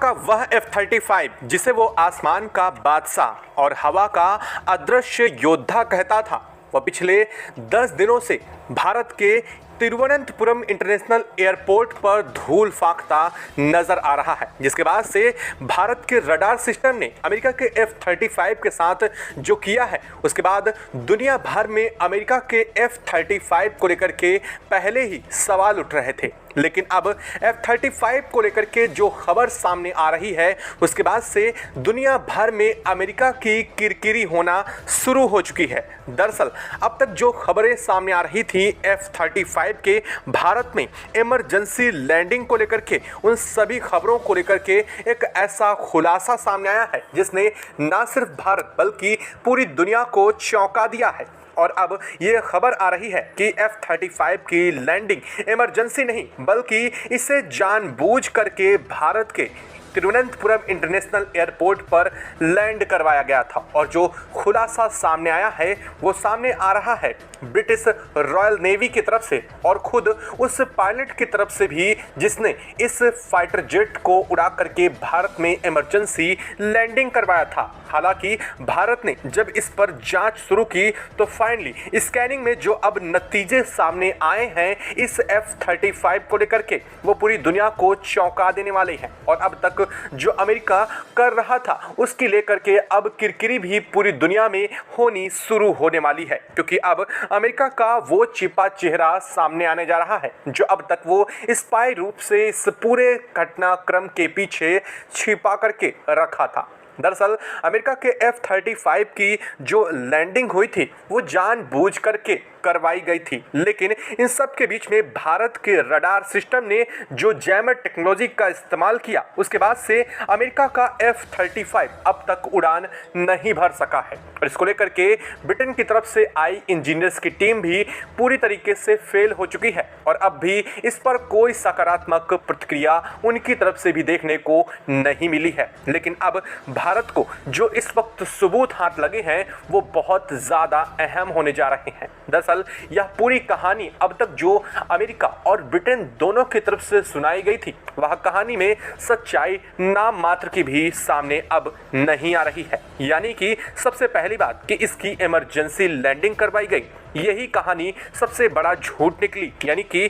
का वह F-35 जिसे वो आसमान का बादशाह और हवा का अदृश्य योद्धा कहता था, वह पिछले 10 दिनों से भारत के तिरुवनंतपुरम इंटरनेशनल एयरपोर्ट पर धूल फांकता नजर आ रहा है, जिसके बाद से भारत के रडार सिस्टम ने अमेरिका के F-35 के साथ जो किया है, उसके बाद दुनिया भर में अमेरिका के F-35 को लेकर के पहले ही सवाल उठ रहे थे। लेकिन अब F-35 को लेकर के जो खबर सामने आ रही है, उसके बाद से दुनिया भर में अमेरिका की किरकिरी होना शुरू हो चुकी है। दरअसल अब तक जो खबरें सामने आ रही थी F-35 के भारत में इमरजेंसी लैंडिंग को लेकर के, उन सभी खबरों को लेकर के एक ऐसा खुलासा सामने आया है जिसने न सिर्फ भारत बल्कि पूरी दुनिया को चौंका दिया है। और अब ये खबर आ रही है कि F-35 की लैंडिंग इमरजेंसी नहीं बल्कि इसे जानबूझ करके भारत के तिरुवनंतपुरम इंटरनेशनल एयरपोर्ट पर लैंड करवाया गया था। और जो खुलासा सामने आया है वो सामने आ रहा है ब्रिटिश रॉयल नेवी की तरफ से और खुद उस पायलट की तरफ से भी जिसने इस फाइटर जेट को उड़ा करके भारत में इमरजेंसी लैंडिंग करवाया था। हालांकि भारत ने जब इस पर जांच शुरू की तो फाइनली स्कैनिंग में जो अब नतीजे सामने आए हैं इस F-35 को लेकर के, वो पूरी दुनिया को चौंका देने वाले हैं। और अब तक जो अमेरिका कर रहा था उसकी लेकर के अब किरकिरी भी पूरी दुनिया में होनी शुरू होने वाली है, क्योंकि अब अमेरिका का वो छिपा चेहरा सामने आने जा रहा है जो अब तक वो स्पाई रूप से इस पूरे घटनाक्रम के पीछे छिपा करके रखा था। दरअसल अमेरिका के F-35 की जो लैंडिंग हुई थी वो जानबूझ करके करवाई गई थी, लेकिन इन सब के बीच में भारत के रडार सिस्टम ने जो जैमर टेक्नोलॉजी का इस्तेमाल किया, उसके बाद से अमेरिका का F-35 अब तक उड़ान नहीं भर सका है। और इसको लेकर के ब्रिटेन की तरफ से आई इंजीनियर्स की टीम भी पूरी तरीके से फेल हो चुकी है और अब भी इस पर कोई सकारात्मक प्रतिक्रिया उनकी तरफ से भी देखने को नहीं मिली है। लेकिन अब भारत को जो इस वक्त सबूत हाथ लगे हैं वो बहुत ज़्यादा अहम होने जा रहे हैं। दरअसल यह पूरी कहानी अब तक जो अमेरिका और ब्रिटेन दोनों की तरफ से सुनाई गई थी, वह कहानी में सच्चाई नाम मात्र की भी सामने अब नहीं आ रही है। यानी कि सबसे पहली बात कि इसकी इमरजेंसी लैंडिंग करवाई गई, यही कहानी सबसे बड़ा झूठ निकली। यानी कि